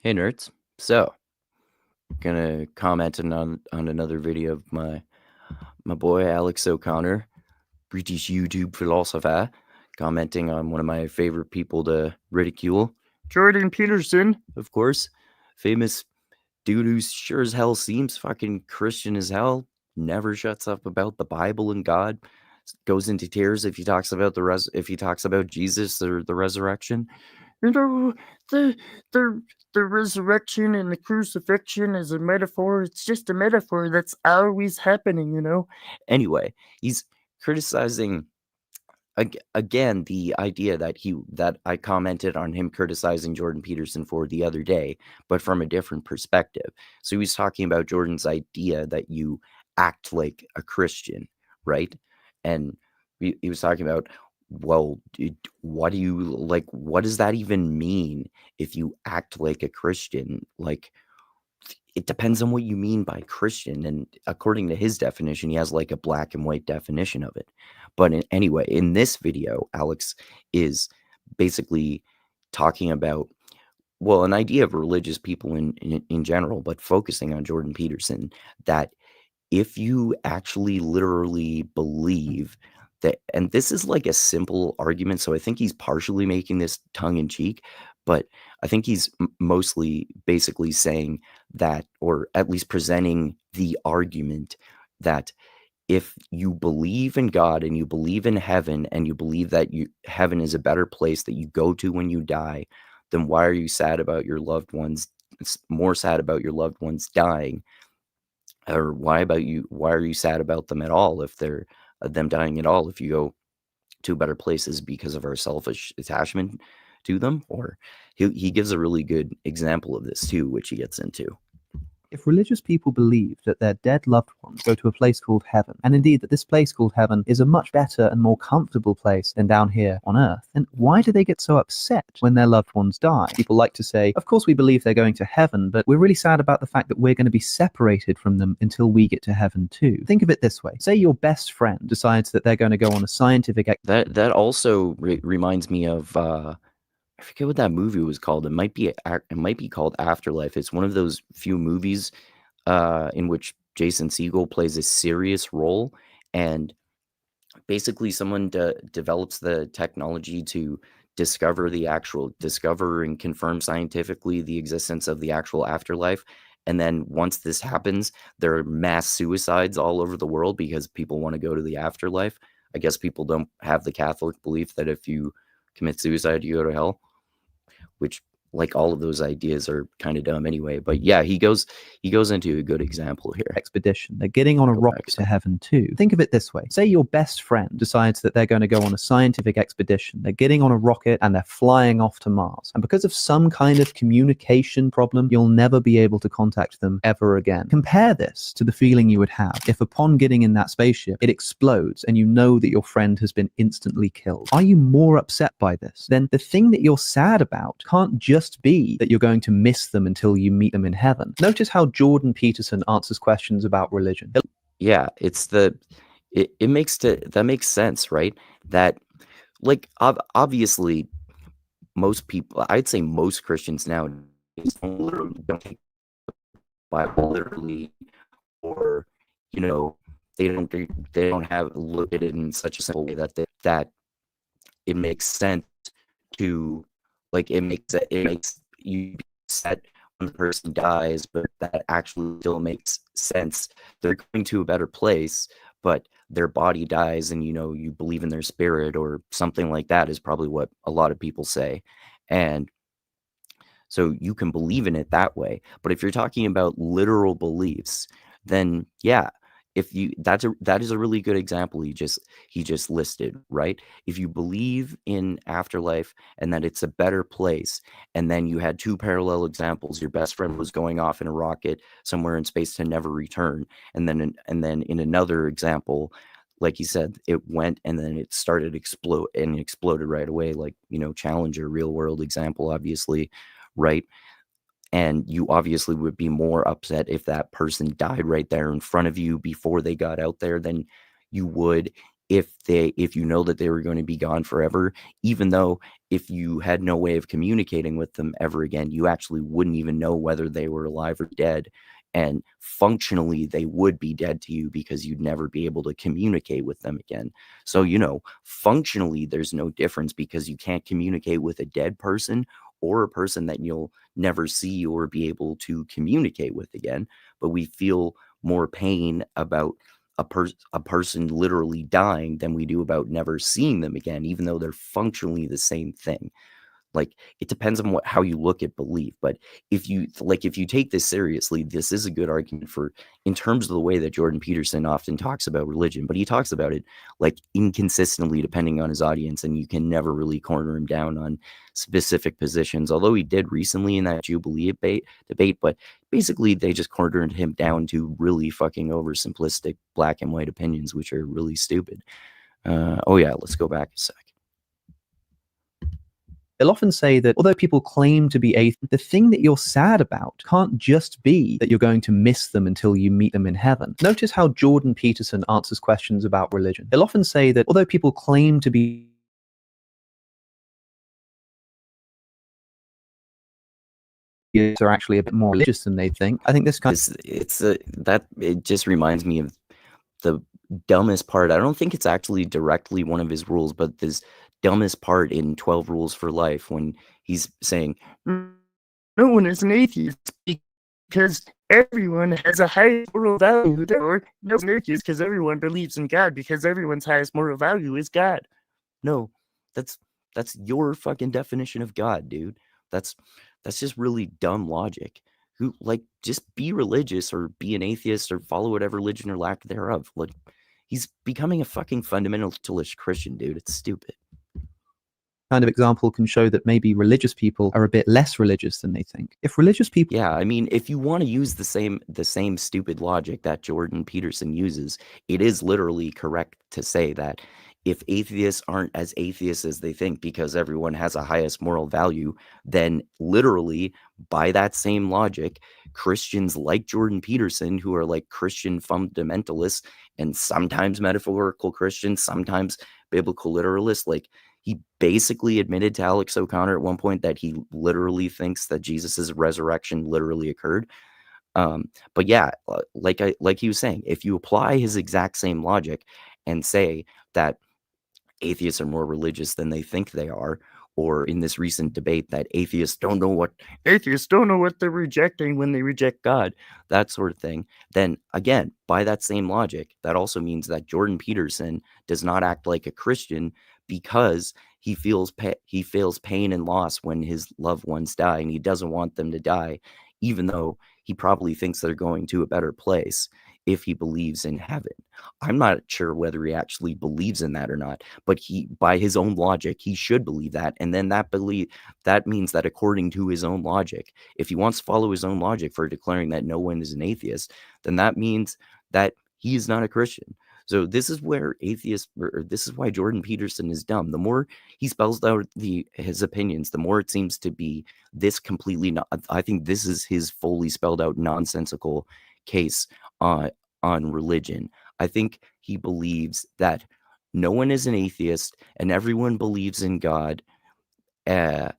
Hey nerds. So, gonna comment on another video of my boy Alex O'Connor, British YouTube philosopher, commenting on one of my favorite people to ridicule, Jordan Peterson, of course, famous dude who sure as hell seems fucking Christian as hell, never shuts up about the Bible and God, goes into tears if he talks about if he talks about Jesus or the resurrection. You know, the the the resurrection and the crucifixion is a metaphor. It's just a metaphor that's always happening. Anyway, he's criticizing again the idea that I commented on him criticizing Jordan Peterson for the other day, but from a different perspective. So he was talking about Jordan's idea that you act like a Christian, right? And he was talking about, well, what do you like? What does that even mean if you act like a Christian? Like, it depends on what you mean by Christian. And according to his definition, he has like a black and white definition of it. But anyway, in this video, Alex is basically talking about, well, an idea of religious people in general, but focusing on Jordan Peterson, that if you actually literally believe that, and this is like a simple argument, so I think he's partially making this tongue in cheek, but I think he's mostly basically saying that, or at least presenting the argument that if you believe in God and you believe in heaven and you believe that heaven is a better place that you go to when you die, then why are you sad about your loved ones? It's more sad about your loved ones dying, or why are you sad about them at all if they're them dying at all if you go to better places because of our selfish attachment to them? Or he gives a really good example of this too, which he gets into. If religious people believe that their dead loved ones go to a place called heaven, and indeed that this place called heaven is a much better and more comfortable place than down here on earth, then why do they get so upset when their loved ones die? People like to say, of course we believe they're going to heaven, but we're really sad about the fact that we're going to be separated from them until we get to heaven too. Think of it this way. Say your best friend decides that they're going to go on a scientific... That also reminds me of... I forget what that movie was called. It might be called Afterlife. It's one of those few movies in which Jason Segel plays a serious role, and basically someone develops the technology to discover and confirm scientifically the existence of the actual afterlife. And then once this happens, there are mass suicides all over the world because people want to go to the afterlife. I guess people don't have the Catholic belief that if you commit suicide, you go to hell, which, like, all of those ideas are kind of dumb anyway. But yeah, he goes into a good example here. Expedition. They're getting on a rocket to heaven too. Think of it this way. Say your best friend decides that they're going to go on a scientific expedition. They're getting on a rocket and they're flying off to Mars. And because of some kind of communication problem, you'll never be able to contact them ever again. Compare this to the feeling you would have if upon getting in that spaceship, it explodes and you know that your friend has been instantly killed. Are you more upset by this? Then the thing that you're sad about can't just be that you're going to miss them until you meet them in heaven. Notice how Jordan Peterson answers questions about religion. Yeah, it makes sense, right? That, like, obviously most people, I'd say most Christians nowadays don't take the Bible literally, or they don't have look at it in such a simple way that it makes sense to, like, it makes you set when the person dies, but that actually still makes sense. They're going to a better place, but their body dies, and you believe in their spirit or something like that, is probably what a lot of people say. And so you can believe in it that way. But if you're talking about literal beliefs, then yeah, that is a really good example he just listed, right? If you believe in afterlife and that it's a better place, and then you had two parallel examples: your best friend was going off in a rocket somewhere in space to never return, and then in another example, like he said, it went and then it started exploded right away, like, Challenger, real world example, obviously, right? And you obviously would be more upset if that person died right there in front of you before they got out there than you would if you know that they were going to be gone forever, even though if you had no way of communicating with them ever again, you actually wouldn't even know whether they were alive or dead. And functionally, they would be dead to you because you'd never be able to communicate with them again. So, functionally, there's no difference because you can't communicate with a dead person or a person that you'll never see or be able to communicate with again. But we feel more pain about a person literally dying than we do about never seeing them again, even though they're functionally the same thing. Like, it depends on how you look at belief. But if you take this seriously, this is a good argument for, in terms of the way that Jordan Peterson often talks about religion, but he talks about it like inconsistently depending on his audience, and you can never really corner him down on specific positions. Although he did recently in that Jubilee debate, but basically they just cornered him down to really fucking oversimplistic black and white opinions, which are really stupid. Oh yeah, let's go back a sec. They'll often say that although people claim to be atheist, the thing that you're sad about can't just be that you're going to miss them until you meet them in heaven. Notice how Jordan Peterson answers questions about religion. He'll often say that although people claim to be are actually a bit more religious than they think. I think this kind of it just reminds me of the dumbest part. I don't think it's actually directly one of his rules, but this dumbest part in 12 Rules for Life when he's saying, no one is an atheist because everyone has a high moral value. Therefore, no one is an atheist because everyone believes in God because everyone's highest moral value is God. No, that's your fucking definition of God, dude. That's just really dumb logic. Who, like, just be religious or be an atheist or follow whatever religion or lack thereof. Like, he's becoming a fucking fundamentalist Christian, dude. It's stupid. Kind of example can show that maybe religious people are a bit less religious than they think. If religious people, yeah, I mean, if you want to use the same stupid logic that Jordan Peterson uses, it is literally correct to say that if atheists aren't as atheists as they think because everyone has a highest moral value, then literally by that same logic, Christians like Jordan Peterson, who are like Christian fundamentalists and sometimes metaphorical Christians, sometimes biblical literalists, like, he basically admitted to Alex O'Connor at one point that he literally thinks that Jesus's resurrection literally occurred. But yeah, like he was saying, if you apply his exact same logic and say that atheists are more religious than they think they are, or in this recent debate that atheists don't know what they're rejecting when they reject God, that sort of thing, then again, by that same logic, that also means that Jordan Peterson does not act like a Christian because he feels pain and loss when his loved ones die, and he doesn't want them to die, even though he probably thinks they're going to a better place if he believes in heaven. I'm not sure whether he actually believes in that or not, but by his own logic, he should believe that. And then that means that according to his own logic, if he wants to follow his own logic for declaring that no one is an atheist, then that means that he is not a Christian. So this is where this is why Jordan Peterson is dumb. The more he spells out his opinions, the more it seems to be this completely, I think this is his fully spelled out nonsensical case on religion. I think he believes that no one is an atheist and everyone believes in God. And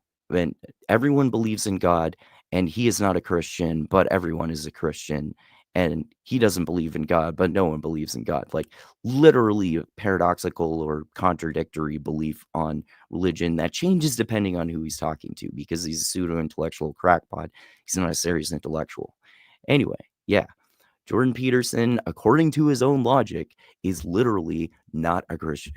everyone believes in God, and he is not a Christian, but everyone is a Christian. And he doesn't believe in God, but no one believes in God. Like, literally a paradoxical or contradictory belief on religion that changes depending on who he's talking to, because he's a pseudo-intellectual crackpot. He's not a serious intellectual. Anyway, yeah. Jordan Peterson, according to his own logic, is literally not a Christian.